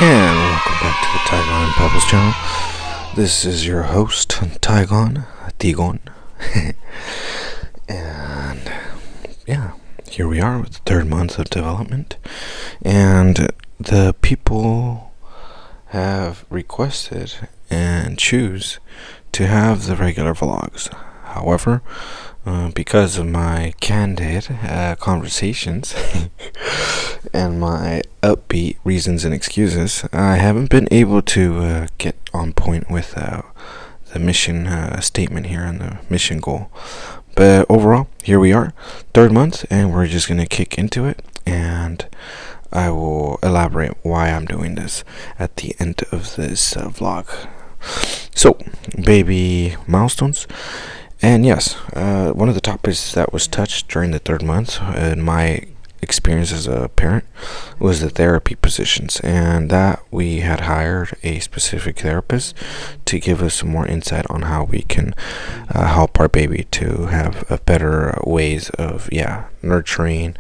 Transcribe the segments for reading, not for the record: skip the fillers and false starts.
And welcome back to the Tygon and Pebbles channel. This is your host, Tygon, Tigon. And yeah, here we are with the third month of development. And the people have requested and choose to have the regular vlogs. However, because of my candid conversations and my upbeat reasons and excuses, I haven't been able to get on point with the mission statement here and the mission goal. But overall, here we are, third month, and we're just going to kick into it, and I will elaborate why I'm doing this at the end of this vlog. So, baby milestones. And yes, one of the topics that was touched during the third month in my experience as a parent was the therapy positions, and that we had hired a specific therapist to give us some more insight on how we can help our baby to have a better ways of nurturing,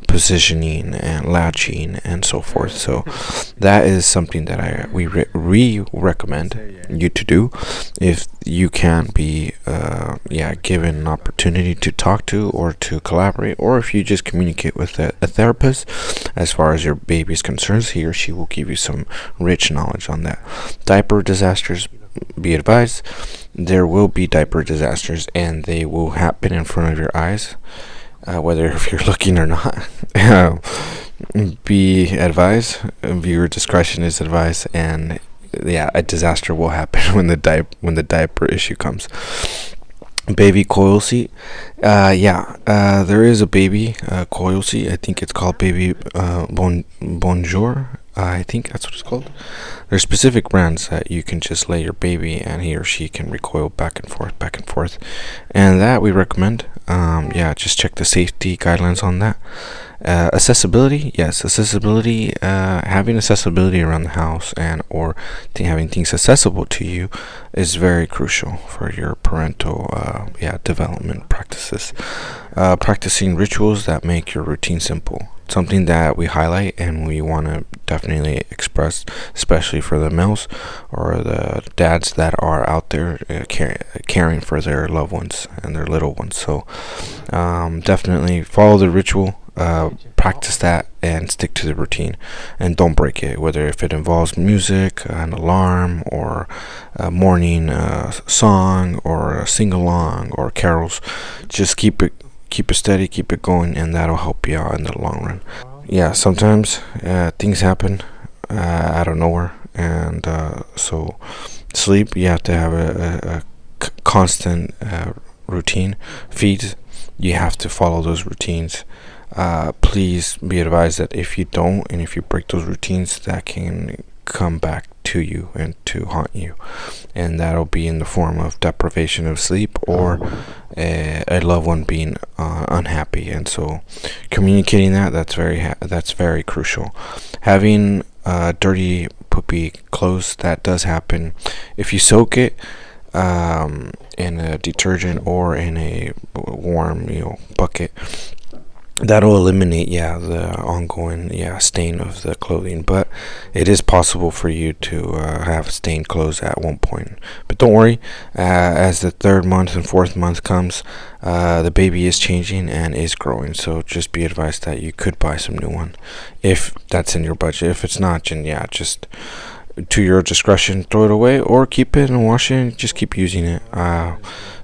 positioning, and latching, and so forth. So that is something that we recommend you to do if you can be given an opportunity to talk to or to collaborate, or if you just communicate with a therapist as far as your baby's concerns. He or she will give you some rich knowledge on that. Diaper disasters, be advised, there will be diaper disasters, and they will happen in front of your eyes, whether if you're looking or not. Be advised, viewer discretion is advised, and a disaster will happen when the diaper issue comes. Baby coil seat. There is a baby coil seat. I think it's called Baby Bonjour. I think that's what it's called. There's specific brands that you can just lay your baby and he or she can recoil back and forth. And that we recommend. Just check the safety guidelines on that. Accessibility, yes, accessibility. Having accessibility around the house and or having things accessible to you is very crucial for your parental development practices. Practicing rituals that make your routine simple. Something that we highlight and we want to definitely express, especially for the males or the dads that are out there caring for their loved ones and their little ones. So definitely follow the ritual, practice that, and stick to the routine, and don't break it, whether if it involves music, an alarm, or a morning song, or a sing-along, or carols. Just keep it steady, keep it going, and that'll help you out in the long run. Yeah, sometimes things happen out of nowhere, and so sleep, you have to have a constant routine. Feeds, you have to follow those routines. Please be advised that if you don't, and if you break those routines, that can come back to you and to haunt you, and that'll be in the form of deprivation of sleep or a loved one being unhappy. And so communicating that's very crucial. Having dirty poopy clothes, that does happen. If you soak it in a detergent or in a warm bucket, that'll eliminate the ongoing stain of the clothing. But it is possible for you to have stained clothes at one point. But don't worry, as the third month and fourth month comes, the baby is changing and is growing. So just be advised that you could buy some new one if that's in your budget. If it's not, then just to your discretion, throw it away or keep it and wash it and just keep using it.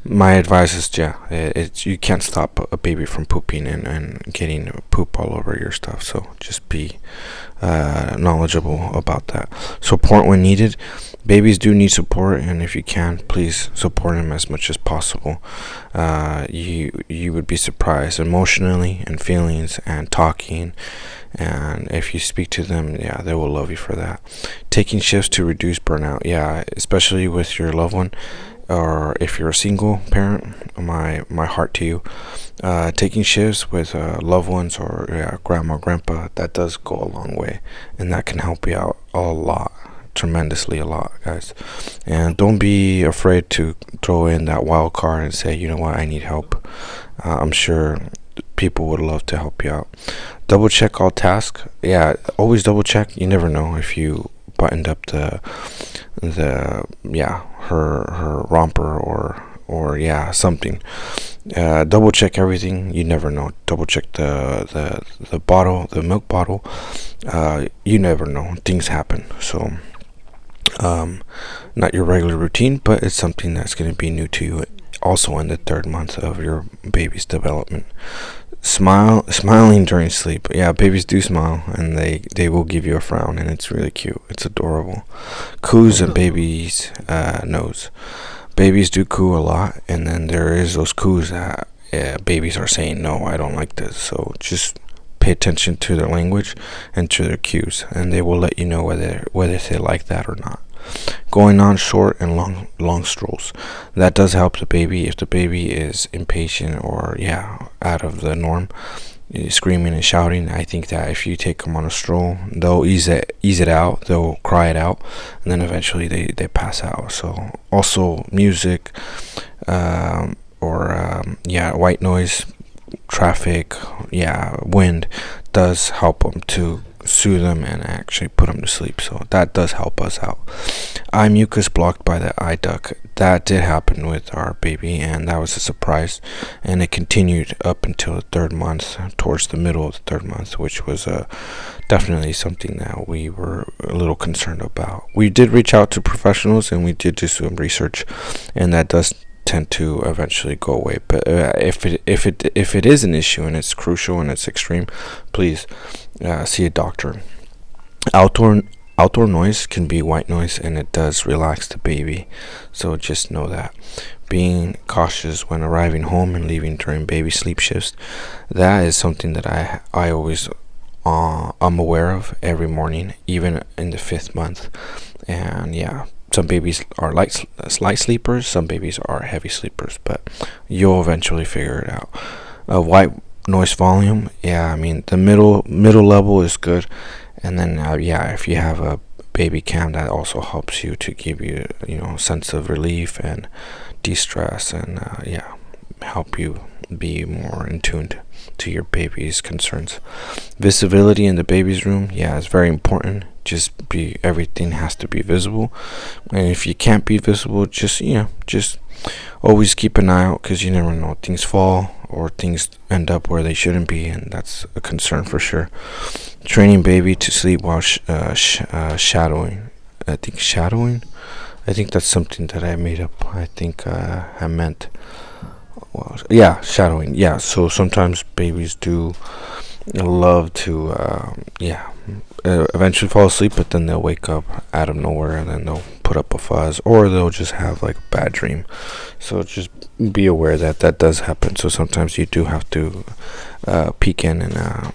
My advice is you can't stop a baby from pooping and getting poop all over your stuff. So just be knowledgeable about that. Support when needed. Babies do need support, and if you can, please support them as much as possible. You would be surprised emotionally and feelings and talking. And if you speak to them, they will love you for that. Taking shifts to reduce burnout, especially with your loved one, or if you're a single parent, my heart to you. Taking shifts with loved ones or grandma, grandpa, that does go a long way, and that can help you out a lot, tremendously a lot, guys. And don't be afraid to throw in that wild card and say, you know what, I need help. I'm sure people would love to help you out. Double check all tasks. Yeah, always double check. You never know if you buttoned up the yeah, her romper, or yeah, something. Double check everything. You never know. Double check the bottle, the milk bottle. You never know. Things happen. So not your regular routine, but it's something that's going to be new to you. Also, in the 3rd month of your baby's development, smiling during sleep. Yeah, babies do smile, and they will give you a frown, and it's really cute. It's adorable. Coos a baby's nose. Babies do coo a lot, and then there is those coos that babies are saying, no, I don't like this. So just pay attention to their language and to their cues, and they will let you know whether they like that or not. Going on short and long strolls, that does help the baby. If the baby is impatient or out of the norm, screaming and shouting, I think that if you take them on a stroll, they'll ease it out, they'll cry it out, and then eventually they pass out. So also music, white noise, traffic, wind does help them to soothe them and actually put them to sleep. So that does help us out. Eye mucus blocked by the eye duct. That did happen with our baby, and that was a surprise. And it continued up until the 3rd month, towards the middle of the 3rd month, which was definitely something that we were a little concerned about. We did reach out to professionals, and we did do some research, and that does tend to eventually go away. But if it is an issue and it's crucial and it's extreme, please see a doctor. Outdoor noise can be white noise, and it does relax the baby. So just know that. Being cautious when arriving home and leaving during baby sleep shifts, that is something that I always I'm aware of every morning, even in the 5th month. And some babies are light sleepers, some babies are heavy sleepers, but you'll eventually figure it out. White noise volume, I mean the middle level is good, and then if you have a baby cam, that also helps you to give you sense of relief and de-stress, and help you be more in tune to your baby's concerns. Visibility in the baby's room, is very important. Everything has to be visible, and if you can't be visible, just always keep an eye out, because you never know, things fall or things end up where they shouldn't be, and that's a concern for sure. Training baby to sleep while shadowing. I think that's something that I made up. I think I meant shadowing. So sometimes babies do love to eventually fall asleep, but then they'll wake up out of nowhere, and then they'll put up a fuzz, or they'll just have like a bad dream. So just be aware that does happen. So sometimes you do have to peek in and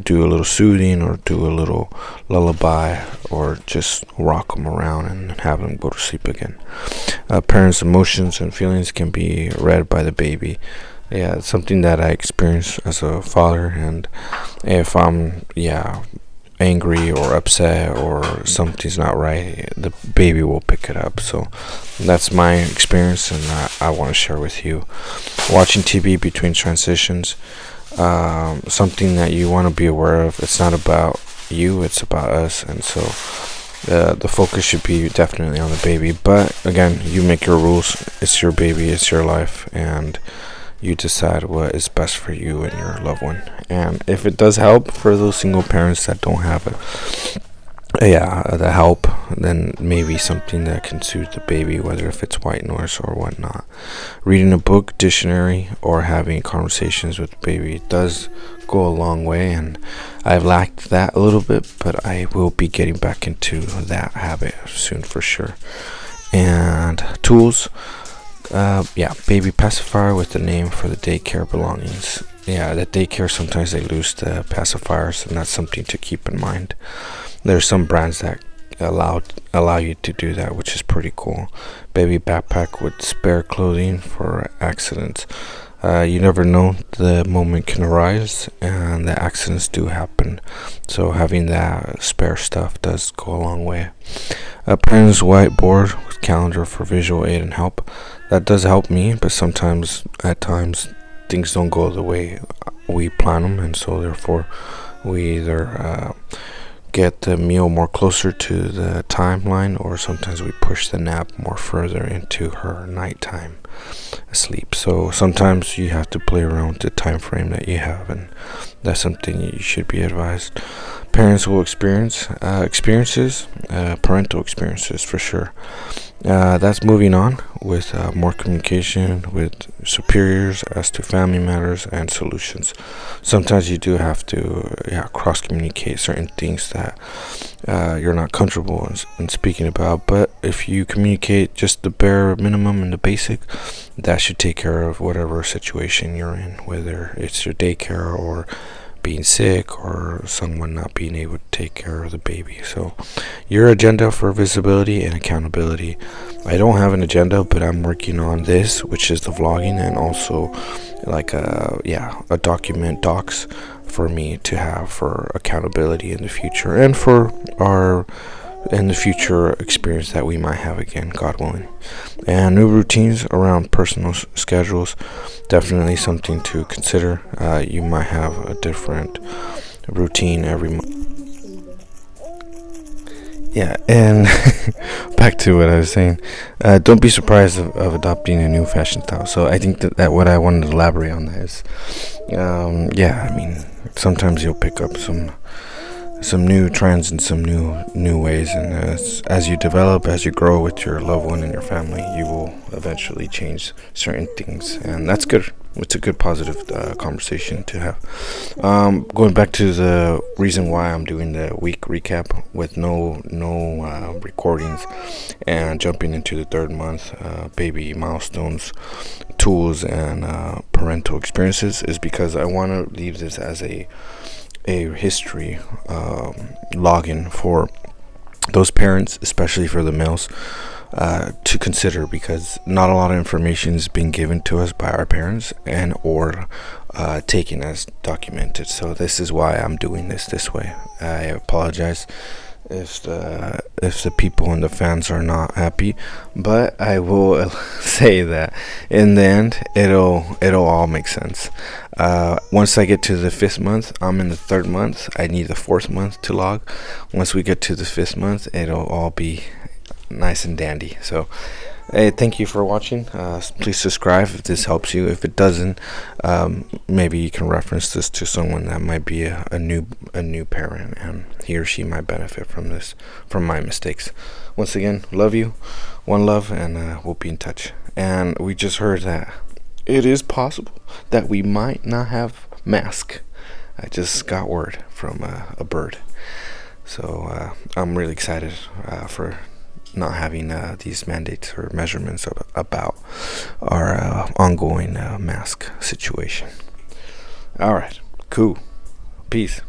do a little soothing, or do a little lullaby, or just rock them around and have them go to sleep again. Parents' emotions and feelings can be read by the baby. It's something that I experienced as a father, and if I'm angry or upset or something's not right, the baby will pick it up. So that's my experience, and I want to share with you. Watching TV between transitions, something that you want to be aware of. It's not about you, it's about us, and so the focus should be definitely on the baby. But again, you make your rules. It's your baby, it's your life, and you decide what is best for you and your loved one. And if it does help for those single parents that don't have the help, then maybe something that can soothe the baby, whether if it's white noise or whatnot. Reading a book, dictionary, or having conversations with the baby does go a long way, and I've lacked that a little bit, but I will be getting back into that habit soon for sure. And tools, baby pacifier with the name for the daycare belongings. The daycare, sometimes they lose the pacifiers, and that's something to keep in mind. There's some brands that allow you to do that, which is pretty cool. Baby backpack with spare clothing for accidents. You never know, the moment can arise, and the accidents do happen. So having that spare stuff does go a long way. A parent's whiteboard with calendar for visual aid and help. That does help me, but at times things don't go the way we plan them, and so therefore we either get the meal more closer to the timeline, or sometimes we push the nap more further into her nighttime sleep. So sometimes you have to play around with the time frame that you have, and that's something you should be advised. Parents will experience parental experiences for sure. That's moving on with more communication with superiors as to family matters and solutions. Sometimes you do have to cross communicate certain things that you're not comfortable in speaking about, but if you communicate just the bare minimum and the basic, that should take care of whatever situation you're in, whether it's your daycare or being sick or someone not being able to take care of the baby. So your agenda for visibility and accountability. I don't have an agenda, but I'm working on this, which is the vlogging, and also like a document docs for me to have for accountability in the future, and for our in the future experience that we might have again, God willing. And new routines around personal schedules, definitely something to consider. You might have a different routine every month. Yeah, and back to what I was saying. Don't be surprised of adopting a new fashion style. So I think that what I wanted to elaborate on that is, I mean, sometimes you'll pick up some new trends and some new ways, and as you develop, as you grow with your loved one and your family, you will eventually change certain things, and that's good. It's a good positive conversation to have. Going back to the reason why I'm doing the week recap with no recordings, and jumping into the 3rd-month baby milestones, tools, and parental experiences, is because I want to leave this as a history login for those parents, especially for the males, to consider, because not a lot of information is being given to us by our parents and or taken as documented. So this is why I'm doing this way. I apologize if the people and the fans are not happy, but I will say that in the end it'll all make sense. Once I get to the 5th month, I'm in the 3rd month. I need the 4th month to log. Once we get to the 5th month, it'll all be nice and dandy. So hey, thank you for watching. Please subscribe if this helps you. If it doesn't, maybe you can reference this to someone that might be a new parent, and he or she might benefit from my mistakes. Once again, love you, one love, and we'll be in touch. And we just heard that it is possible that we might not have mask. I just got word from a bird, so I'm really excited for not having these mandates or measurements about our ongoing mask situation. All right, cool. Peace.